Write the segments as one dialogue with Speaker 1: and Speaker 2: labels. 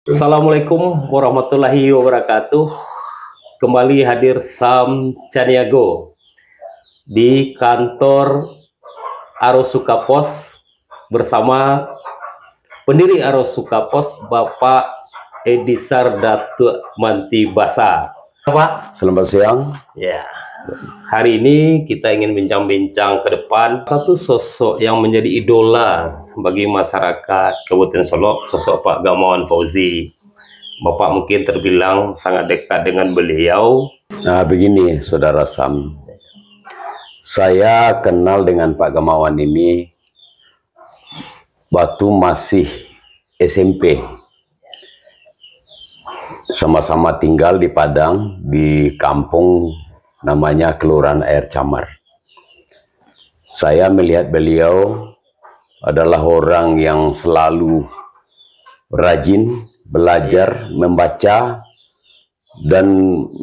Speaker 1: Assalamualaikum warahmatullahi wabarakatuh. Kembali hadir Sam Caniago di kantor Arosuka Pos bersama pendiri Arosuka Pos, Bapak Edisar Datuk Manti Basa. Pak,
Speaker 2: selamat siang.
Speaker 1: Ya, hari ini kita ingin bincang-bincang ke depan satu sosok yang menjadi idola bagi masyarakat Kabupaten Solok, sosok Pak Gamawan Fauzi. Bapak mungkin terbilang sangat dekat dengan beliau.
Speaker 2: Nah, begini, Saudara Sam. Saya kenal dengan Pak Gamawan ini waktu masih SMP. Sama-sama tinggal di Padang, di kampung namanya Kelurahan Air Camar. Saya melihat beliau adalah orang yang selalu rajin belajar, membaca, dan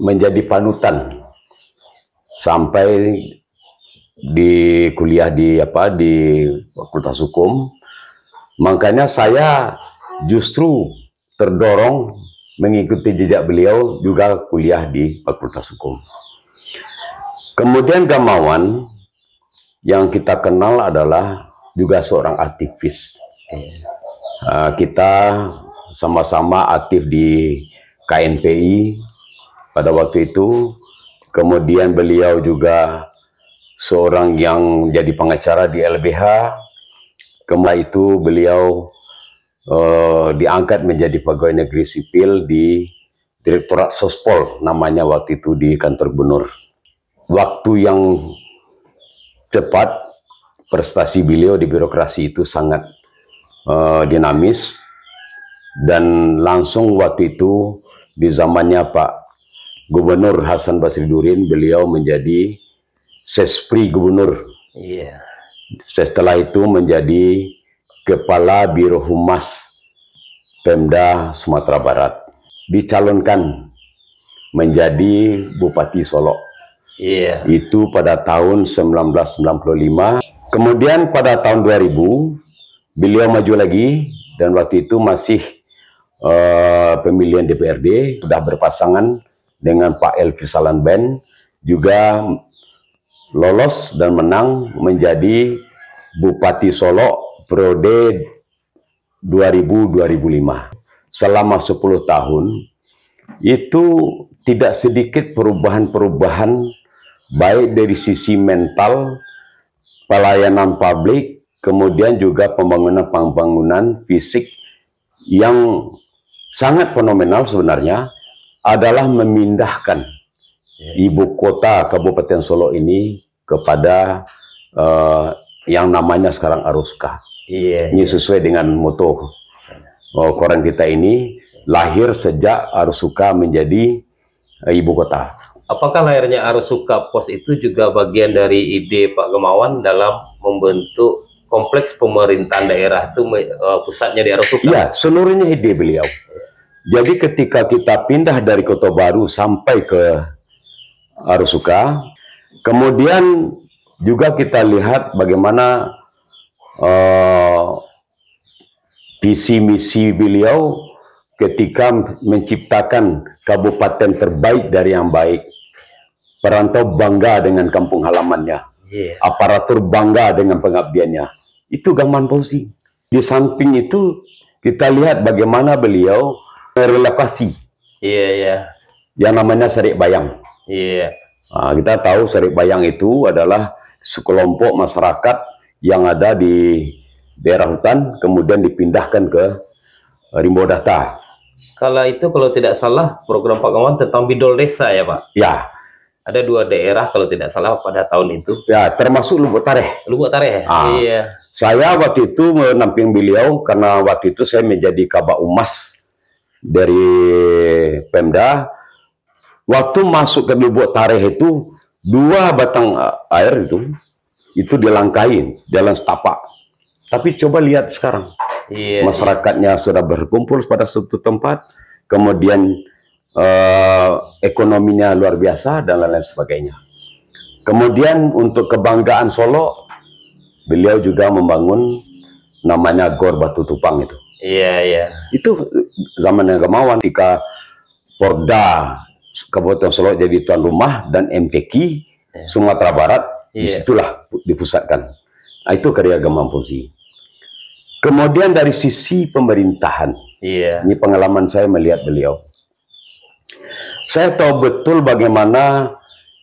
Speaker 2: menjadi panutan sampai di kuliah di Fakultas Hukum. Makanya saya justru terdorong mengikuti jejak beliau juga kuliah di Fakultas Hukum. Kemudian Gamawan yang kita kenal adalah juga seorang aktivis. Kita sama-sama aktif di KNPI pada waktu itu. Kemudian beliau juga seorang yang jadi pengacara di LBH. Kemudian itu beliau diangkat menjadi pegawai negeri sipil di Direktorat Sospol, namanya waktu itu, di kantor gubernur. Waktu yang cepat, prestasi beliau di birokrasi itu sangat dinamis. Dan langsung waktu itu di zamannya Pak Gubernur Hasan Basridurin, beliau menjadi Sespri Gubernur. Setelah itu menjadi Kepala Biro Humas Pemda Sumatera Barat. Dicalonkan menjadi Bupati Solok. Itu pada tahun 1995. Kemudian pada tahun 2000 beliau maju lagi, dan waktu itu masih pemilihan DPRD, sudah berpasangan dengan Pak Elvi Salanben, juga lolos dan menang menjadi Bupati Solok periode 2000-2005. Selama 10 tahun itu tidak sedikit perubahan-perubahan, baik dari sisi mental, pelayanan publik, kemudian juga pembangunan fisik yang sangat fenomenal sebenarnya adalah memindahkan ibu kota Kabupaten Solok ini kepada yang namanya sekarang Arosuka. Ini sesuai dengan moto koran kita ini, lahir sejak Arosuka menjadi ibu kota.
Speaker 1: Apakah lahirnya Arosuka Pos itu juga bagian dari ide Pak Gamawan dalam membentuk kompleks pemerintahan daerah itu, pusatnya di Arosuka?
Speaker 2: Iya, seluruhnya ide beliau. Jadi ketika kita pindah dari Kota Baru sampai ke Arosuka, kemudian juga kita lihat bagaimana visi misi beliau ketika menciptakan kabupaten terbaik dari yang baik. Perantau bangga dengan kampung halamannya, aparatur bangga dengan pengabdiannya. Itu Gamawan Fauzi. Di samping itu kita lihat bagaimana beliau relokasi, yang namanya Serik Bayang. Nah, kita tahu Serik Bayang itu adalah sekelompok masyarakat yang ada di daerah hutan, kemudian dipindahkan ke Rimbo Data.
Speaker 1: Kalau tidak salah, program Pak Gamawan tentang bidol desa ya Pak?
Speaker 2: Ya.
Speaker 1: Ada 2 daerah kalau tidak salah pada tahun itu.
Speaker 2: Ya, termasuk Lubuk Tareh.
Speaker 1: Lubuk Tareh.
Speaker 2: Saya waktu itu menamping beliau karena waktu itu saya menjadi Kabak Umas dari Pemda. Waktu masuk ke Lubuk Tareh itu 2 batang air itu dilangkain jalan setapak. Tapi coba lihat sekarang, masyarakatnya sudah berkumpul pada suatu tempat, kemudian ekonominya luar biasa dan lain-lain sebagainya. Kemudian untuk kebanggaan Solo, beliau juga membangun namanya Gor Batu Tupang itu.
Speaker 1: Iya, iya.
Speaker 2: Itu zaman yang Gamawan ketika Porda Kabupaten Solok jadi tuan rumah dan MTQ Sumatera Barat, disitulah dipusatkan. Nah, itu karya Gamawan Fauzi. Kemudian dari sisi pemerintahan, ini pengalaman saya melihat beliau. Saya tahu betul bagaimana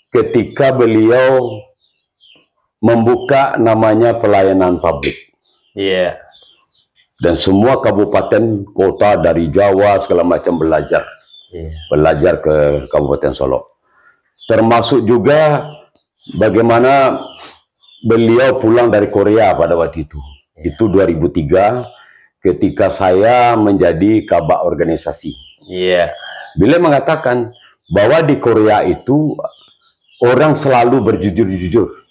Speaker 2: ketika beliau membuka namanya pelayanan publik. Dan semua kabupaten kota dari Jawa segala macam belajar. Belajar ke Kabupaten Solok. Termasuk juga bagaimana beliau pulang dari Korea pada waktu itu. Itu 2003 ketika saya menjadi kabak organisasi. Beliau mengatakan bahwa di Korea itu orang selalu berjujur-jujur.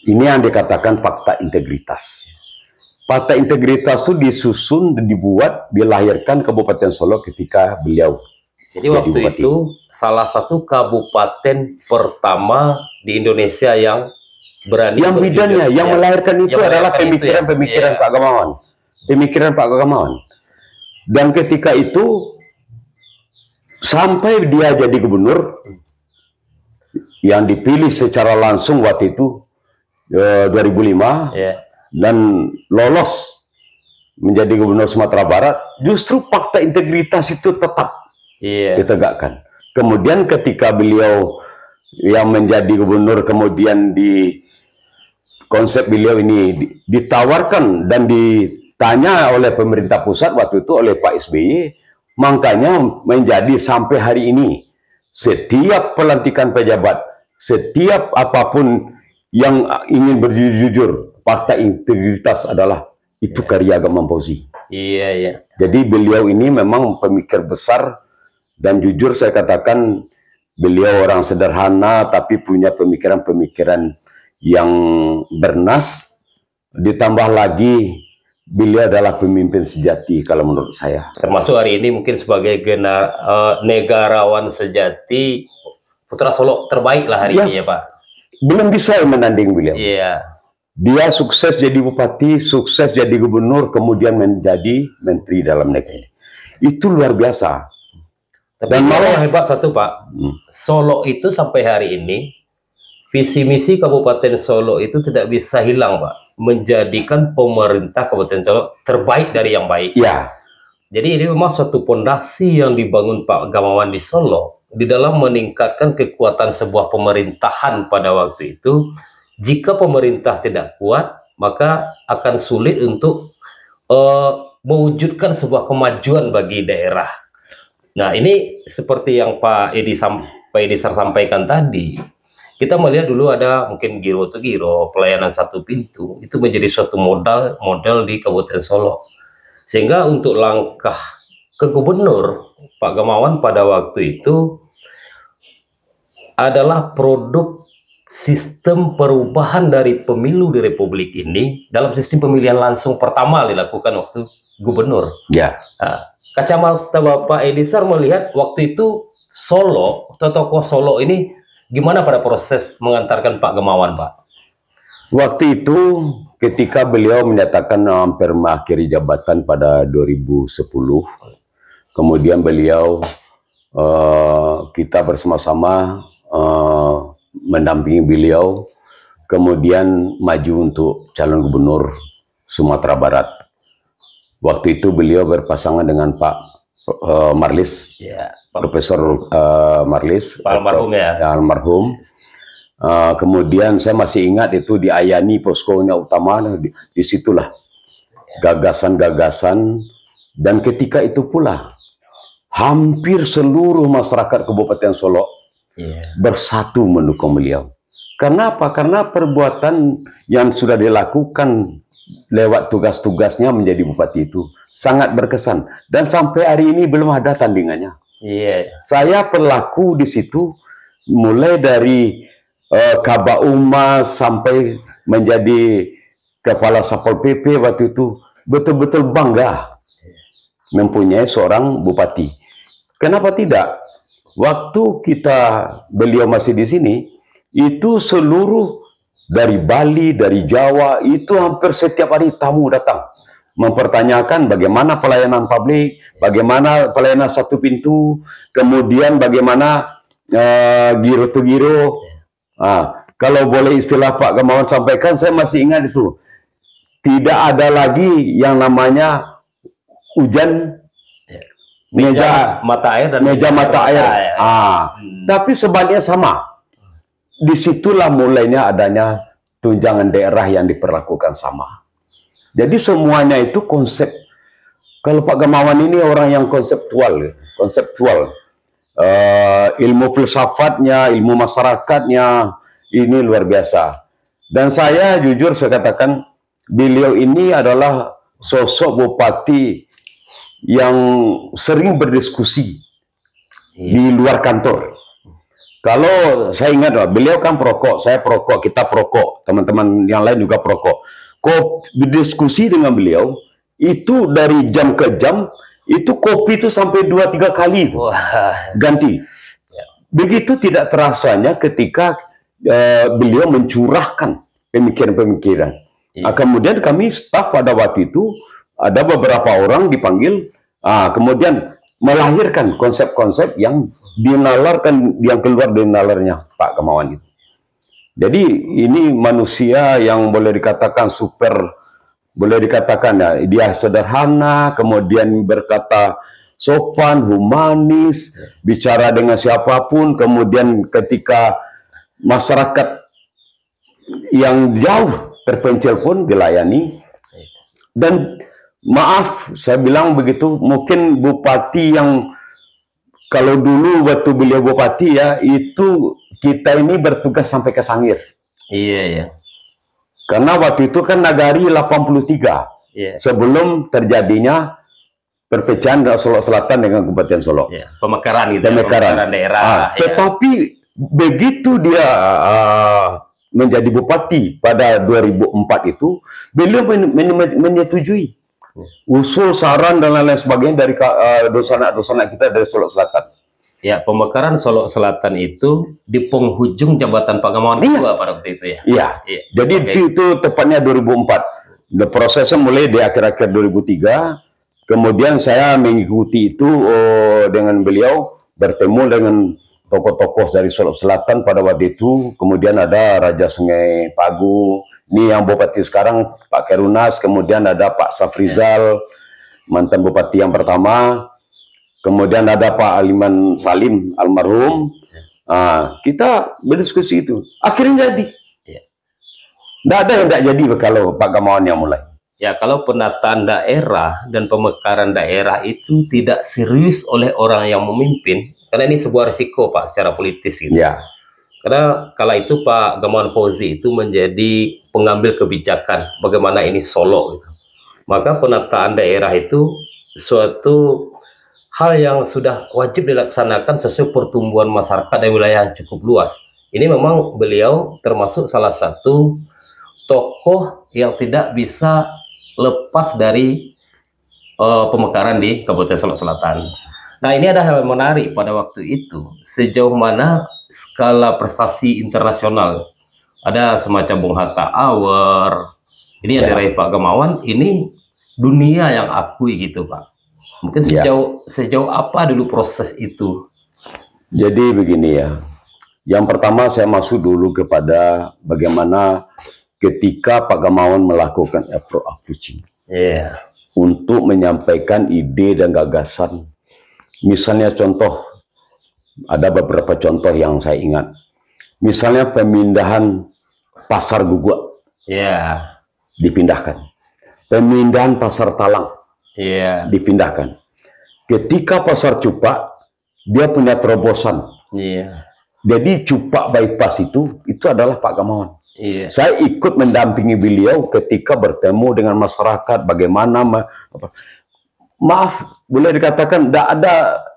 Speaker 2: Ini yang dikatakan fakta integritas. Fakta integritas itu disusun, dibuat, dilahirkan Kabupaten Solo ketika beliau.
Speaker 1: Jadi waktu itu salah satu kabupaten pertama di Indonesia yang berani.
Speaker 2: Yang bidannya, yang melahirkan itu adalah pemikiran-pemikiran Pak Gamawan. Pemikiran Pak Gamawan. Dan ketika itu sampai dia jadi gubernur yang dipilih secara langsung waktu itu 2005 dan lolos menjadi gubernur Sumatera Barat, justru fakta integritas itu tetap ditegakkan. Kemudian ketika beliau yang menjadi gubernur, kemudian di konsep beliau ini ditawarkan dan ditanya oleh pemerintah pusat waktu itu oleh Pak SBY, makanya menjadi sampai hari ini setiap pelantikan pejabat, setiap apapun yang ingin berjujur, fakta integritas adalah itu karya Gamawan Fauzi. Jadi beliau ini memang pemikir besar dan jujur saya katakan beliau orang sederhana tapi punya pemikiran-pemikiran yang bernas, ditambah lagi beliau adalah pemimpin sejati kalau menurut saya.
Speaker 1: Termasuk hari ini mungkin sebagai negarawan sejati, putra Solo terbaik lah hari ini ya Pak.
Speaker 2: Belum bisa menanding beliau. Dia sukses jadi bupati, sukses jadi gubernur, kemudian menjadi menteri dalam negeri. Itu luar biasa.
Speaker 1: Dan malah yang hebat satu Pak, Solo itu sampai hari ini visi misi Kabupaten Solo itu tidak bisa hilang Pak, menjadikan pemerintah Kabupaten Solo terbaik dari yang baik. Jadi ini memang suatu pondasi yang dibangun Pak Gamawan di Solo di dalam meningkatkan kekuatan sebuah pemerintahan pada waktu itu. Jika pemerintah tidak kuat, maka akan sulit untuk mewujudkan sebuah kemajuan bagi daerah. Nah, ini seperti yang Pak Edisar sampaikan tadi. Kita melihat dulu ada mungkin Giro to Giro, pelayanan satu pintu, itu menjadi suatu model di Kabupaten Solo. Sehingga untuk langkah ke gubernur, Pak Gamawan pada waktu itu adalah produk sistem perubahan dari pemilu di Republik ini dalam sistem pemilihan langsung pertama dilakukan waktu gubernur. Kacamata Bapak Edisar melihat waktu itu Solo, atau tokoh Solo ini gimana pada proses mengantarkan Pak Gamawan, Pak?
Speaker 2: Waktu itu ketika beliau menyatakan hampir mengakhiri jabatan pada 2010, kemudian beliau kita bersama-sama mendampingi beliau, kemudian maju untuk calon gubernur Sumatera Barat. Waktu itu beliau berpasangan dengan Pak Marlis, Profesor Marlis,
Speaker 1: almarhum
Speaker 2: almarhum. Kemudian saya masih ingat itu di Ayani poskonya utama, disitulah gagasan-gagasan, dan ketika itu pula hampir seluruh masyarakat Kabupaten Solo bersatu mendukung beliau. Kenapa? Karena perbuatan yang sudah dilakukan lewat tugas-tugasnya menjadi bupati itu sangat berkesan, dan sampai hari ini belum ada tandingannya. Saya berlaku di situ mulai dari Kabak Umas sampai menjadi kepala Satpol PP waktu itu, betul-betul bangga mempunyai seorang bupati. Kenapa tidak? Waktu beliau masih di sini, itu seluruh dari Bali, dari Jawa, itu hampir setiap hari tamu datang. mempertanyakan bagaimana pelayanan publik, bagaimana pelayanan satu pintu, kemudian bagaimana giro to giro. Kalau boleh istilah Pak Gamawan sampaikan, saya masih ingat itu. Tidak ada lagi yang namanya hujan meja mata air dan meja mata air. Tapi sebaliknya sama. Disitulah mulainya adanya tunjangan daerah yang diperlakukan sama. Jadi semuanya itu konsep. Kalau Pak Gamawan ini orang yang konseptual. Ilmu filsafatnya, ilmu masyarakatnya ini luar biasa. Dan saya jujur saya katakan beliau ini adalah sosok bupati yang sering berdiskusi di luar kantor. Kalau saya ingat, beliau kan perokok, saya perokok, kita perokok, teman-teman yang lain juga perokok. Berdiskusi dengan beliau itu dari jam ke jam, itu kopi itu sampai 2-3 kali ganti. Begitu tidak terasanya ketika beliau mencurahkan pemikiran-pemikiran. Kemudian kami staf pada waktu itu ada beberapa orang dipanggil, kemudian melahirkan konsep-konsep yang dinalarkan, yang keluar dari nalarnya Pak Gamawan itu. Jadi ini manusia yang boleh dikatakan super, boleh dikatakan ya, dia sederhana, kemudian berkata sopan, humanis, bicara dengan siapapun, kemudian ketika masyarakat yang jauh terpencil pun dilayani. Dan maaf, saya bilang begitu, mungkin bupati yang kalau dulu waktu beliau bupati ya, itu kita ini bertugas sampai ke Sangir.
Speaker 1: Iya, ya.
Speaker 2: Karena waktu itu kan Nagari 83, sebelum terjadinya perpecahan Solok Selatan dengan Kabupaten Solok.
Speaker 1: Pemekaran gitu, pemekaran daerah.
Speaker 2: Tetapi begitu dia menjadi bupati pada 2004 itu, beliau menyetujui usul, saran dan lain-lain sebagainya dari dosen-dosen kita dari Solok Selatan.
Speaker 1: Ya, pemekaran Solok Selatan itu di penghujung jabatan Pak Gamawan kedua pada waktu itu ya.
Speaker 2: Iya. Jadi itu tepatnya 2004. Prosesnya mulai di akhir-akhir 2003. Kemudian saya mengikuti itu dengan beliau, bertemu dengan tokoh-tokoh dari Solok Selatan pada waktu itu. Kemudian ada Raja Sungai Pagu, ini yang bupati sekarang Pak Kerunas, kemudian ada Pak Safrizal, mantan bupati yang pertama, kemudian ada Pak Aliman Salim almarhum. Kita berdiskusi itu, akhirnya jadi. Tidak ada yang tidak jadi kalau Pak Gamawan yang mulai.
Speaker 1: Ya, kalau penataan daerah dan pemekaran daerah itu tidak serius oleh orang yang memimpin, karena ini sebuah risiko Pak secara politis gitu. Karena kala itu Pak Gamawan Fauzi itu menjadi pengambil kebijakan bagaimana ini Solo gitu. Maka penataan daerah itu suatu hal yang sudah wajib dilaksanakan sesuai pertumbuhan masyarakat dan wilayah yang cukup luas. Ini memang beliau termasuk salah satu tokoh yang tidak bisa lepas dari pemekaran di Kabupaten Solok Selatan. Nah, ini ada hal menarik pada waktu itu, sejauh mana skala prestasi internasional. Ada semacam Bung Hatta Award, ini yang diraih Pak Gamawan, ini dunia yang akui gitu Pak. Mungkin sejauh apa dulu proses itu?
Speaker 2: Jadi begini ya, yang pertama saya masuk dulu kepada bagaimana ketika Pak Gamawan melakukan effort approaching untuk menyampaikan ide dan gagasan. Misalnya contoh, ada beberapa contoh yang saya ingat. Misalnya pemindahan Pasar Guguk, dipindahkan. Pemindahan Pasar Talang, dipindahkan. Ketika Pasar Cupak, dia punya terobosan. Jadi Cupak bypass itu adalah Pak Gamawan. Saya ikut mendampingi beliau ketika bertemu dengan masyarakat, bagaimana maaf, boleh dikatakan tidak ada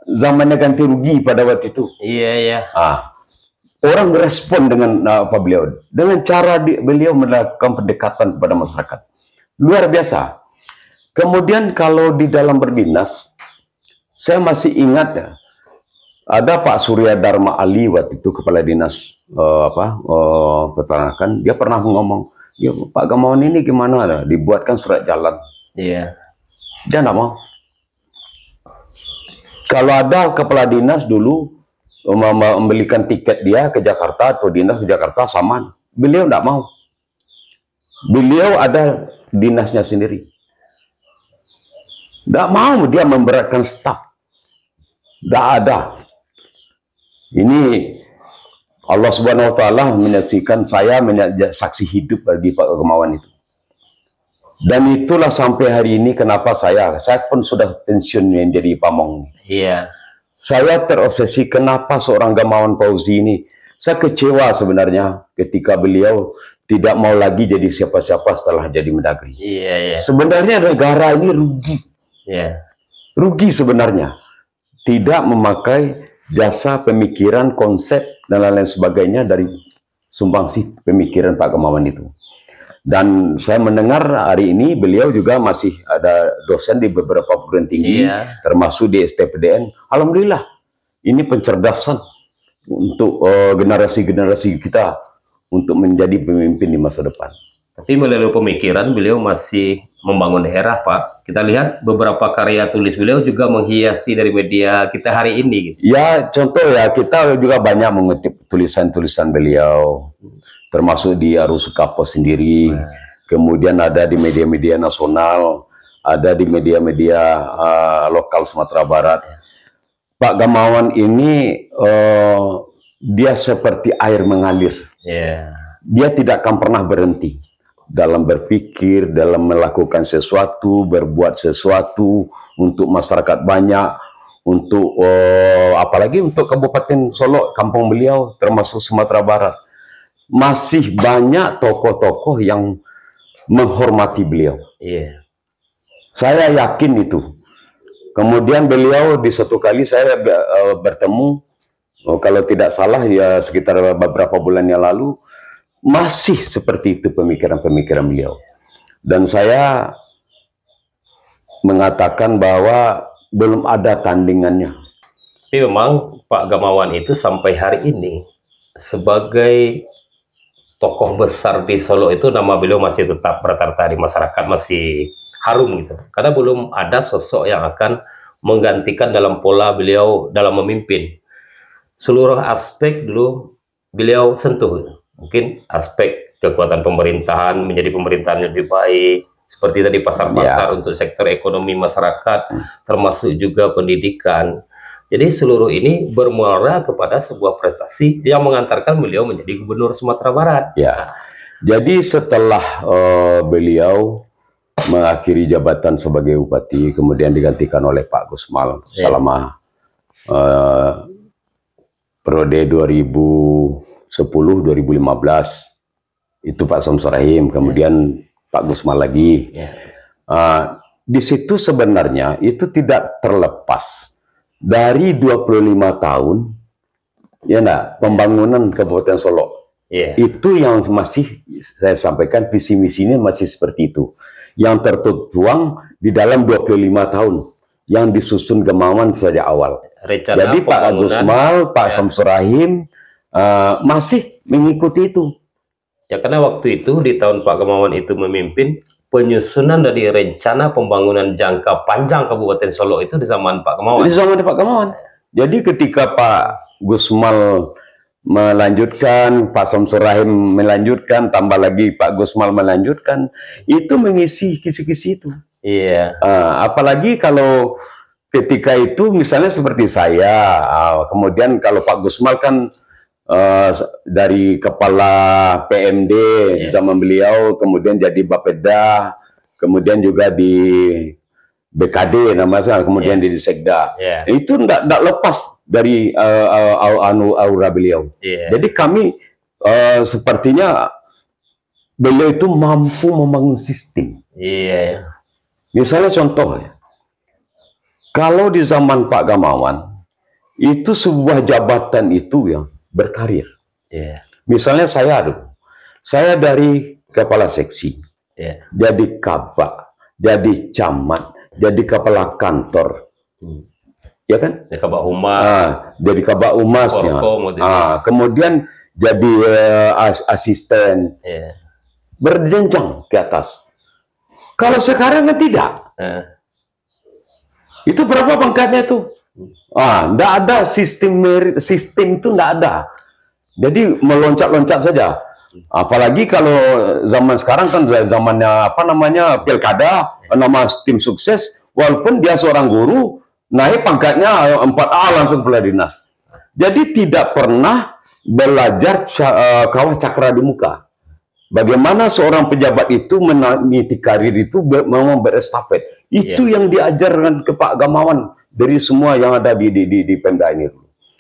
Speaker 2: zamannya ganti rugi pada waktu itu. Orang respon dengan beliau, dengan cara beliau melakukan pendekatan kepada masyarakat. Luar biasa. Kemudian kalau di dalam berdinas, saya masih ingat ya, ada Pak Surya Dharma Ali waktu itu kepala dinas peternakan, dia pernah ngomong, ya Pak Gamawan ini gimana? Dibuatkan surat jalan.
Speaker 1: Iya.
Speaker 2: Dia nggak mau. Kalau ada kepala dinas dulu membelikan tiket dia ke Jakarta atau dinas ke Jakarta sama, beliau nggak mau. Beliau ada dinasnya sendiri. Nggak mau dia memberatkan staf. Nggak ada. Ini Allah Subhanahu Wa Taala menyaksikan, saya menjadi saksi hidup bagi Pak Gamawan itu. Dan itulah sampai hari ini kenapa saya pun sudah pensiun menjadi pamong.
Speaker 1: Iya.
Speaker 2: Saya terobsesi kenapa seorang Gamawan Fauzi ini. Saya kecewa sebenarnya ketika beliau tidak mau lagi jadi siapa-siapa setelah jadi Mendagri.
Speaker 1: Iya, iya.
Speaker 2: Sebenarnya negara ini rugi.
Speaker 1: Iya.
Speaker 2: Rugi sebenarnya. Tidak memakai jasa pemikiran, konsep, dan lain-lain sebagainya dari sumbangsi pemikiran Pak Gamawan itu. Dan saya mendengar hari ini beliau juga masih ada dosen di beberapa perguruan tinggi, termasuk di STPDN. Alhamdulillah, ini pencerdasan untuk generasi-generasi kita untuk menjadi pemimpin di masa depan.
Speaker 1: Tapi melalui pemikiran beliau masih membangun daerah, Pak. Kita lihat beberapa karya tulis beliau juga menghiasi dari media kita hari ini. Gitu.
Speaker 2: Ya, contoh ya, kita juga banyak mengutip tulisan-tulisan beliau. Termasuk di Arus Kapos sendiri, kemudian ada di media-media nasional, ada di media-media lokal Sumatera Barat. Pak Gamawan ini dia seperti air mengalir. Dia tidak akan pernah berhenti dalam berpikir, dalam melakukan sesuatu, berbuat sesuatu untuk masyarakat banyak, untuk apalagi untuk Kabupaten Solok, kampung beliau, termasuk Sumatera Barat. Masih banyak tokoh-tokoh yang menghormati beliau. Saya yakin itu. Kemudian beliau di suatu kali saya bertemu, kalau tidak salah ya sekitar beberapa bulan yang lalu, masih seperti itu pemikiran-pemikiran beliau. Dan saya mengatakan bahwa belum ada tandingannya.
Speaker 1: Tapi memang Pak Gamawan itu sampai hari ini sebagai tokoh besar di Solo itu nama beliau masih tetap bertarta di masyarakat, masih harum gitu. Karena belum ada sosok yang akan menggantikan dalam pola beliau dalam memimpin. Seluruh aspek dulu beliau sentuh gitu. Mungkin aspek kekuatan pemerintahan menjadi pemerintahan yang lebih baik, seperti tadi pasar-pasar untuk sektor ekonomi masyarakat, termasuk juga pendidikan. Jadi seluruh ini bermuara kepada sebuah prestasi yang mengantarkan beliau menjadi Gubernur Sumatera Barat.
Speaker 2: Ya, jadi setelah beliau mengakhiri jabatan sebagai Bupati, kemudian digantikan oleh Pak Gusmal selama periode 2010-2015, itu Pak Samsur Rahim, kemudian Pak Gusmal lagi. Di situ sebenarnya itu tidak terlepas dari 25 tahun ya enggak, pembangunan Kabupaten Solok. Itu yang masih saya sampaikan, visi misinya masih seperti itu. Yang tertuang di dalam 25 tahun yang disusun Gamawan sejak awal. Jadi Pak Gusmal, Pak Samsur Rahim masih mengikuti itu.
Speaker 1: Ya karena waktu itu di tahun Pak Gamawan itu memimpin, penyusunan dari rencana pembangunan jangka panjang Kabupaten Solo itu di zaman Pak Gamawan.
Speaker 2: Di zaman Pak Gamawan. Jadi ketika Pak Gusmal melanjutkan, Pak Samsur Rahim melanjutkan, tambah lagi Pak Gusmal melanjutkan, itu mengisi kisi-kisi itu. Apalagi kalau ketika itu misalnya seperti saya, kemudian kalau Pak Gusmal kan dari kepala PMD di zaman beliau, kemudian jadi Bapeda, kemudian juga di BKD namanya, kemudian di Sekda. Itu tidak lepas dari aura beliau. Jadi kami sepertinya beliau itu mampu membangun sistem. Misalnya contoh, kalau di zaman Pak Gamawan itu sebuah jabatan itu yang berkarir. Misalnya saya dari kepala seksi, jadi kabak, jadi camat, jadi kepala kantor, ya kan?
Speaker 1: Kabak Humas,
Speaker 2: jadi kabak Humasnya, kemudian jadi asisten, berjenjang ke atas. Kalau sekarang kan tidak. Itu berapa pangkatnya tuh? Enggak ada sistem sistem itu enggak ada. Jadi meloncat-loncat saja. Apalagi kalau zaman sekarang kan zamannya apa namanya pilkada, nama tim sukses, walaupun dia seorang guru, naik pangkatnya 4A langsung kepala dinas. Jadi tidak pernah belajar kawah cakra di muka. Bagaimana seorang pejabat itu meniti karir itu memang berestafet. Itu yang diajarkan ke Pak Gamawan dari semua yang ada di Pemda ini.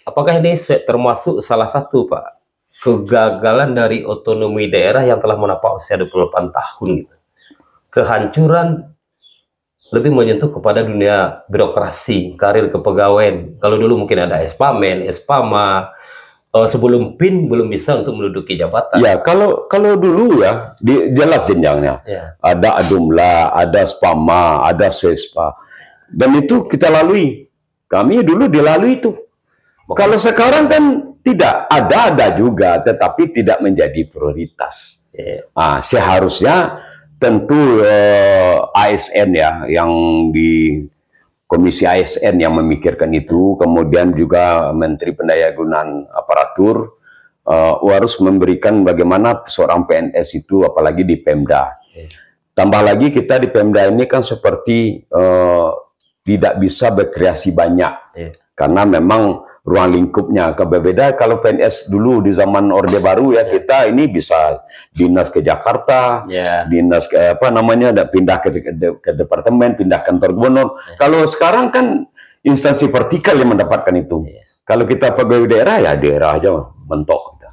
Speaker 1: Apakah ini termasuk salah satu, Pak, kegagalan dari otonomi daerah yang telah menapak usia 28 tahun gitu? Kehancuran lebih menyentuh kepada dunia birokrasi, karir kepegawaian. Kalau dulu mungkin ada Espamen, Espama, sebelum PIN belum bisa untuk menduduki jabatan.
Speaker 2: Ya, kalau dulu ya jelas jenjangnya. Ada Adumla, ada Spama, ada Sespa. Dan itu kita lalui. Kami dulu dilalui itu. Kalau sekarang kan tidak, ada juga, tetapi tidak menjadi prioritas. Seharusnya tentu ASN ya, yang di Komisi ASN yang memikirkan itu, kemudian juga Menteri Pendayagunaan Aparatur harus memberikan bagaimana seorang PNS itu, apalagi di Pemda. Tambah lagi kita di Pemda ini kan seperti tidak bisa berkreasi banyak, karena memang ruang lingkupnya berbeda. Kalau PNS dulu di zaman Orde Baru ya, kita ini bisa dinas ke Jakarta, dinas ke apa namanya, pindah ke departemen, pindah kantor gubernur. Kalau sekarang kan instansi vertikal yang mendapatkan itu. Kalau kita pegawai daerah ya daerah aja mentok.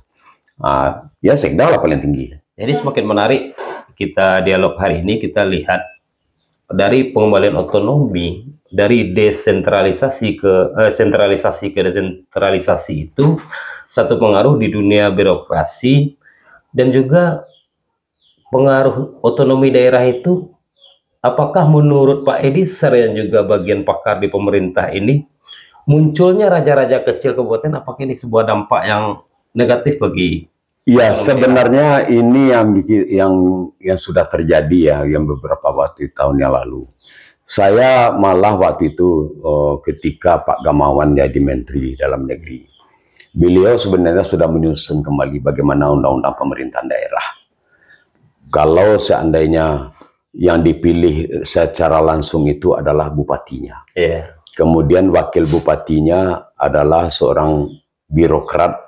Speaker 2: Ya sekda lah paling tinggi.
Speaker 1: Jadi semakin menarik kita dialog hari ini, kita lihat dari pengembalian otonomi, dari desentralisasi ke sentralisasi ke desentralisasi itu satu pengaruh di dunia birokrasi, dan juga pengaruh otonomi daerah itu. Apakah menurut Pak Edisar yang juga bagian pakar di pemerintah ini, munculnya raja-raja kecil kabupaten, apakah ini sebuah dampak yang negatif bagi?
Speaker 2: Ya, sebenarnya ini yang sudah terjadi ya, yang beberapa waktu tahun yang lalu. Saya malah waktu itu ketika Pak Gamawan jadi Menteri Dalam Negeri, beliau sebenarnya sudah menyusun kembali bagaimana undang-undang pemerintahan daerah. Kalau seandainya yang dipilih secara langsung itu adalah bupatinya, kemudian wakil bupatinya adalah seorang birokrat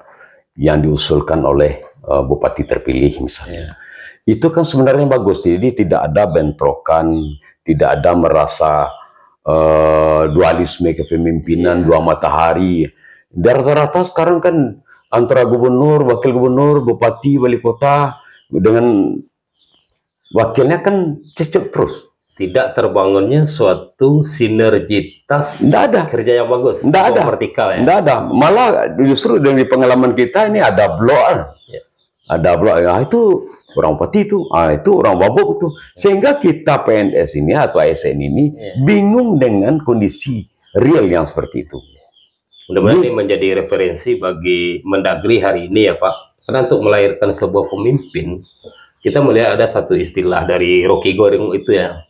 Speaker 2: yang diusulkan oleh bupati terpilih misalnya. Itu kan sebenarnya bagus. Jadi tidak ada bentrokan, tidak ada merasa dualisme kepemimpinan, dua matahari. Dan rata-rata sekarang kan antara gubernur, wakil gubernur, bupati, wali kota dengan wakilnya kan cecok terus.
Speaker 1: Tidak terbangunnya suatu sinergitas kerja yang bagus.
Speaker 2: Tidak ada.
Speaker 1: Vertikal ya.
Speaker 2: Tidak ada. Malah justru dari pengalaman kita ini ada blok. Ada blok. Itu orang Pati itu. Itu orang Wabuk itu. Sehingga kita PNS ini atau ASN ini bingung dengan kondisi real yang seperti itu.
Speaker 1: Mudah-mudahan ini menjadi referensi bagi Mendagri hari ini ya Pak. Karena untuk melahirkan sebuah pemimpin, kita melihat ada satu istilah dari Rocky Gerung itu ya.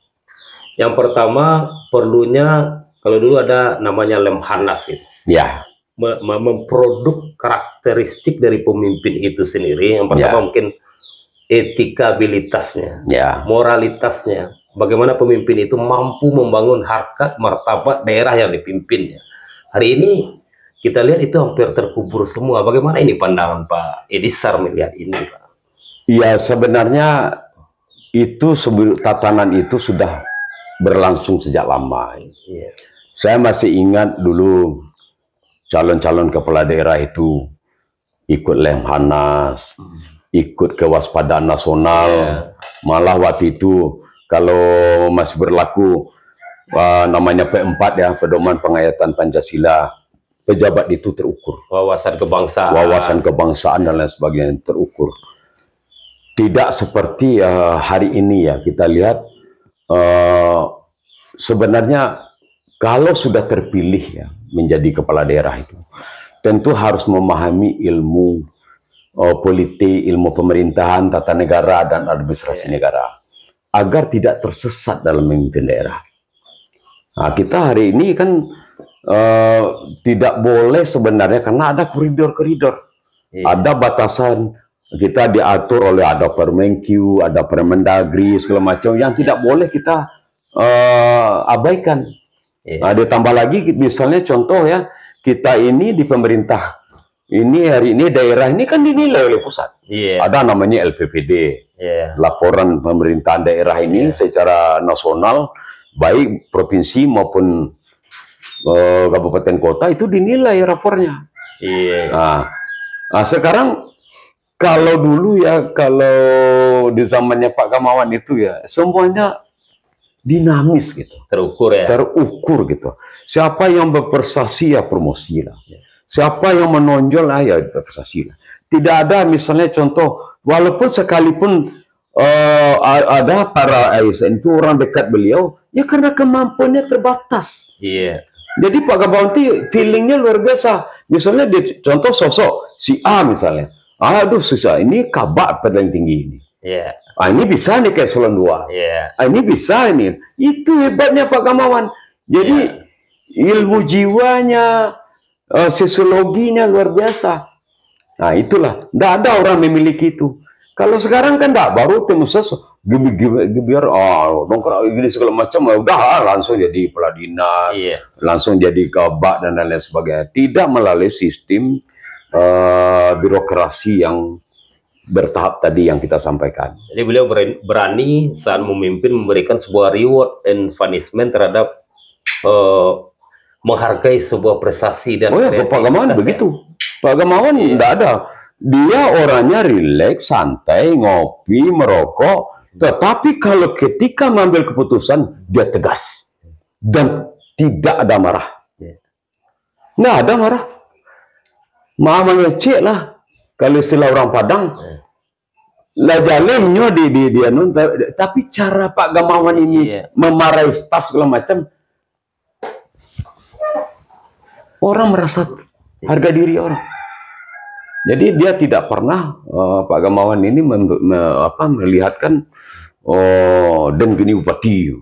Speaker 1: Yang pertama perlunya, kalau dulu ada namanya Lemhanas gitu. Memproduk karakteristik dari pemimpin itu sendiri. Yang pertama mungkin etikabilitasnya, moralitasnya. Bagaimana pemimpin itu mampu membangun harkat martabat daerah yang dipimpinnya. Hari ini kita lihat itu hampir terkubur semua. Bagaimana ini pandangan Pak Edisar melihat ini, Pak?
Speaker 2: Ya, sebenarnya itu tatanan itu sudah berlangsung sejak lama. Saya masih ingat dulu calon-calon kepala daerah itu ikut Lemhanas, ikut kewaspadaan nasional. Malah waktu itu kalau masih berlaku namanya P4 ya, pedoman penghayatan Pancasila, pejabat itu terukur. Wawasan kebangsaan dan lain sebagainya terukur. Tidak seperti hari ini ya, kita lihat sebenarnya kalau sudah terpilih ya menjadi kepala daerah itu tentu harus memahami ilmu politik, ilmu pemerintahan, tata negara dan administrasi negara. agar tidak tersesat dalam memimpin daerah. Nah, kita hari ini kan tidak boleh sebenarnya karena ada koridor-koridor, ada batasan, kita diatur oleh ada Permenkyu, ada Permendagri segala macam yang tidak boleh kita abaikan. Nah, ditambah lagi misalnya contoh ya, kita ini di pemerintah ini hari ini daerah ini kan dinilai oleh pusat. Ada namanya LPPD, laporan pemerintahan daerah ini secara nasional, baik provinsi maupun kabupaten kota itu dinilai rapornya. Nah, sekarang kalau dulu ya, kalau di zamannya Pak Gamawan itu ya semuanya dinamis gitu, terukur gitu. Siapa yang berprestasi ya promosi lah, siapa yang menonjol ya berprestasi lah. Tidak ada misalnya contoh, walaupun sekalipun ada para ASN itu orang dekat beliau, ya karena kemampuannya terbatas. Jadi Pak Gamawan itu feelingnya luar biasa. Misalnya contoh sosok si A misalnya, aduh susah, ini kabak paling tinggi ini. Ini bisa nih kayak Eselon 2. Ini bisa ini. Itu hebatnya Pak Gamawan. Jadi ilmu jiwanya, sosiologinya luar biasa. Nah itulah, tidak ada orang memiliki itu. Kalau sekarang kan enggak, baru temu sesuatu biar nongkrong gini segala macam, udah langsung jadi kepala dinas, langsung jadi kabak dan lain-lain sebagainya. Tidak melalui sistem birokrasi yang bertahap tadi yang kita sampaikan.
Speaker 1: Jadi beliau berani saat memimpin memberikan sebuah reward and punishment terhadap menghargai sebuah prestasi dan
Speaker 2: Pak Gamawan begitu. Pak Gamawan tidak ada. Dia orangnya rileks, santai, ngopi, merokok. Tetapi kalau ketika mengambil keputusan, dia tegas dan tidak ada marah. Nggak ada marah. Mamanya cek lah. Kalau istilah orang Padang, lah jalannya dia tapi cara Pak Gamawan ini memarahi staf segala macam, orang merasa harga diri orang. Jadi dia tidak pernah Pak Gamawan ini melihatkan dan gini bupati.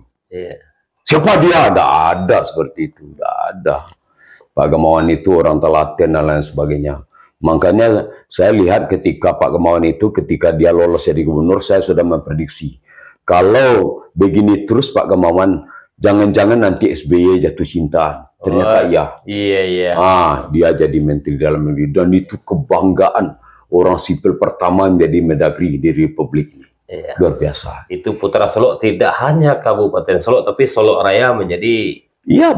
Speaker 2: Siapa dia? Ada seperti itu, tidak ada. Pak Gamawan itu orang telaten dan lain sebagainya. Makanya saya lihat ketika Pak Gamawan itu, ketika dia lolos jadi gubernur, saya sudah memprediksi kalau begini terus Pak Gamawan, jangan-jangan nanti SBY jatuh cinta. Ternyata dia jadi Menteri Dalam Negeri, dan itu kebanggaan orang sipil pertama menjadi Mendagri di Republik ini. Luar biasa.
Speaker 1: Itu Putra Solok tidak hanya Kabupaten Solok, tapi Solok Raya menjadi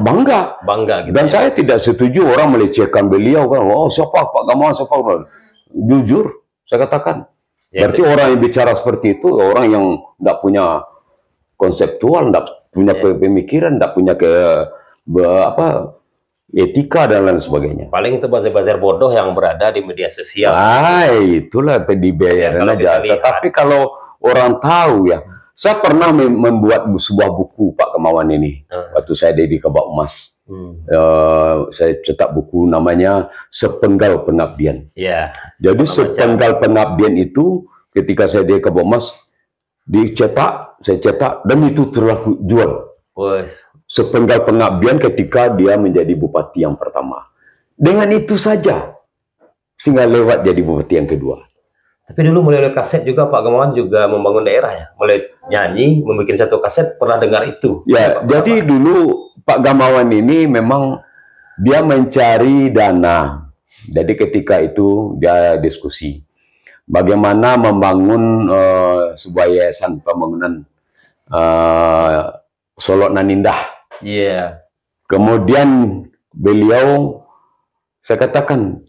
Speaker 2: bangga gitu. Dan saya tidak setuju orang melecehkan beliau kan. Siapa Pak Gamawan, siapa? Jujur saya katakan. Berarti orang yang bicara seperti itu orang yang tidak punya konseptual, tidak punya pemikiran, tidak punya etika dan lain sebagainya.
Speaker 1: Paling itu buzzer-buzzer bodoh yang berada di media sosial.
Speaker 2: Itulah dibayarin aja. Tetapi kalau orang tahu ya, saya pernah membuat sebuah buku Pak Gamawan ini waktu saya di Kabak Emas. Saya cetak buku namanya Sepenggal Pengabdian. Jadi Sepenggal Pengabdian itu ketika saya di Kabak Emas dicetak, saya cetak dan itu terlaku jual. Sepenggal Pengabdian ketika dia menjadi bupati yang pertama. Dengan itu saja sehingga lewat jadi bupati yang kedua.
Speaker 1: Tapi dulu melalui kaset juga Pak Gamawan juga membangun daerah ya, mulai nyanyi, membuat satu kaset, pernah dengar itu?
Speaker 2: Jadi dulu Pak Gamawan ini memang dia mencari dana. Jadi ketika itu dia diskusi bagaimana membangun sebuah yayasan pembangunan Solok Nan Indah. Kemudian beliau, saya katakan,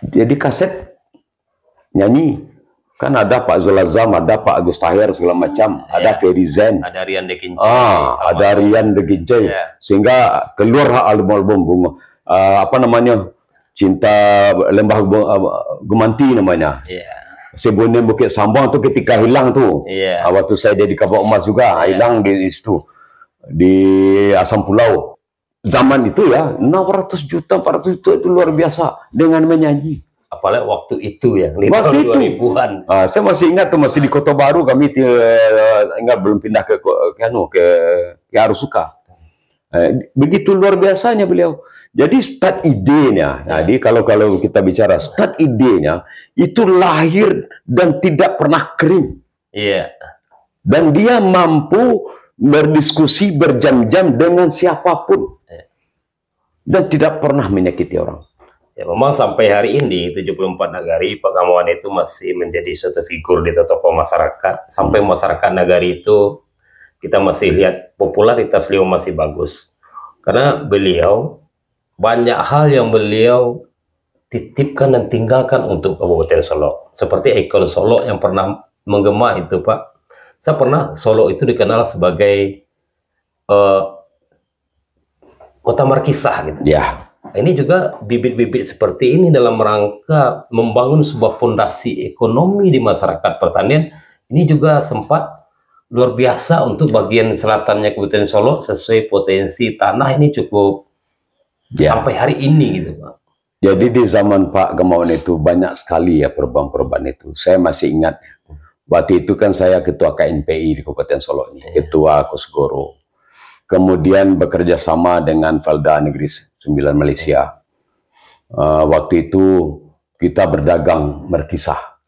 Speaker 2: jadi kaset nyanyi kan ada Pak Zulazam, ada Pak Agus Tahir segala macam, ada Ferry Zen,
Speaker 1: ada Rian De Ginjai,
Speaker 2: ada Rian De Ginjai, sehingga keluar album Cinta Lembah Gemanti namanya. Sebunin Bukit Sambang tuh ketika hilang tuh. Waktu saya jadi Kabak Emas juga hilang di situ di Asam Pulau. Zaman itu ya 600 juta, 400 juta itu luar biasa dengan menyanyi.
Speaker 1: apalagi waktu itu ya, di
Speaker 2: Waktu
Speaker 1: tahun
Speaker 2: itu.
Speaker 1: 2000-an.
Speaker 2: Saya masih ingat tuh, masih di Kota Baru kami enggak belum pindah ke Arusuka. Begitu luar biasanya beliau. Jadi start idenya, jadi kalau kita bicara start idenya itu lahir dan tidak pernah kering.
Speaker 1: Iya.
Speaker 2: Dan dia mampu berdiskusi berjam-jam dengan siapapun dan tidak pernah menyakiti orang.
Speaker 1: Ya, memang sampai hari ini 74 Nagari Pak Gamawan itu masih menjadi suatu figur di tokoh masyarakat. Sampai masyarakat Nagari itu kita masih lihat popularitas beliau masih bagus. Karena beliau banyak hal yang beliau titipkan dan tinggalkan untuk Kabupaten Solo. Seperti ikon Solo yang pernah menggema itu Pak. Saya pernah, Solo itu dikenal sebagai kota markisah gitu.
Speaker 2: Ya.
Speaker 1: Ini juga bibit-bibit seperti ini dalam rangka membangun sebuah fondasi ekonomi di masyarakat pertanian. Ini juga sempat luar biasa untuk bagian selatannya Kabupaten Solo sesuai potensi tanah ini cukup sampai hari ini gitu Pak.
Speaker 2: Jadi di zaman Pak Gamawan itu banyak sekali ya perubahan-perubahan itu. Saya masih ingat waktu itu kan saya ketua KNPI di Kabupaten Solo ini, ketua Kosgoro. Kemudian bekerja sama dengan Valda Negeri 9 Malaysia. Waktu itu kita berdagang markisah.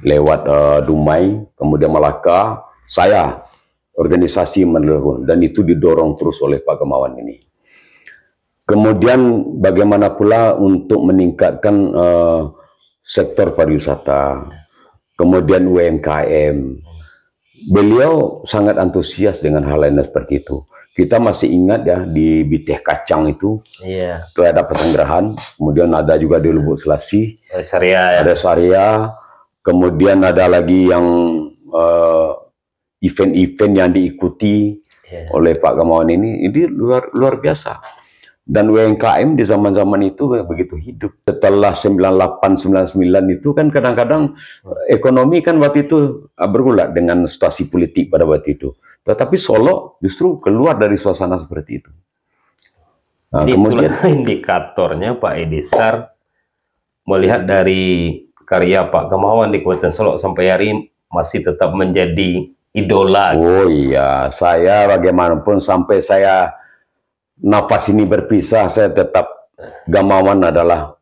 Speaker 2: Lewat Dumai, kemudian Malaka, saya organisasi menelepon dan itu didorong terus oleh Pak Gamawan ini. Kemudian bagaimana pula untuk meningkatkan sektor pariwisata, kemudian UMKM. Beliau sangat antusias dengan hal lain seperti itu. Kita masih ingat ya di Biteh Kacang itu, itu ada pesanggerahan, kemudian ada juga di Lubuk Selasi, ada Syariah, kemudian ada lagi yang event-event yang diikuti oleh Pak Gamawan ini luar biasa. Dan UMKM di zaman-zaman itu begitu hidup. Setelah 98-99 itu kan kadang-kadang ekonomi kan waktu itu bergulat dengan situasi politik pada waktu itu. Tetapi Solo justru keluar dari suasana seperti itu. Nah,
Speaker 1: jadi
Speaker 2: kemudian
Speaker 1: indikatornya Pak Edisar melihat dari karya Pak Gamawan di Kabupaten Solo sampai hari ini masih tetap menjadi idola.
Speaker 2: Oh iya, saya bagaimanapun sampai saya nafas ini berpisah, saya tetap Gamawan adalah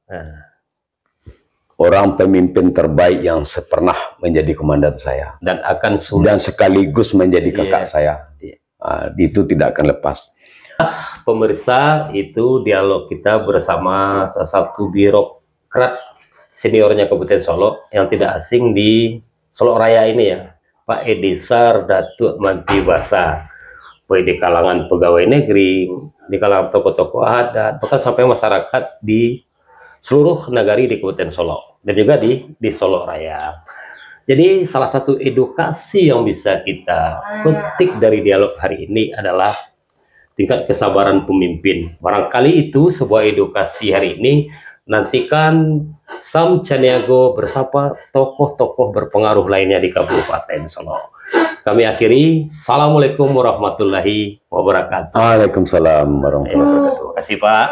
Speaker 2: orang pemimpin terbaik yang pernah menjadi komandan saya
Speaker 1: dan akan
Speaker 2: dan sekaligus menjadi kakak saya. Itu tidak akan lepas.
Speaker 1: Pemirsa, itu dialog kita bersama salah satu birokrat seniornya Kabupaten Solo yang tidak asing di Solo Raya ini ya, Pak Edisar Datuk Manti Basa. Baik di kalangan pegawai negeri, di kalangan tokoh-tokoh adat, bahkan sampai masyarakat di seluruh nagari di Kabupaten Solo dan juga di Solo Raya. Jadi salah satu edukasi yang bisa kita petik dari dialog hari ini adalah tingkat kesabaran pemimpin. Barangkali itu sebuah edukasi hari ini. Nantikan Sam Caniago bersama tokoh-tokoh berpengaruh lainnya di Kabupaten Solo. Kami akhiri. Assalamualaikum warahmatullahi wabarakatuh.
Speaker 2: Waalaikumsalam warahmatullahi wabarakatuh.
Speaker 1: Terima kasih Pak.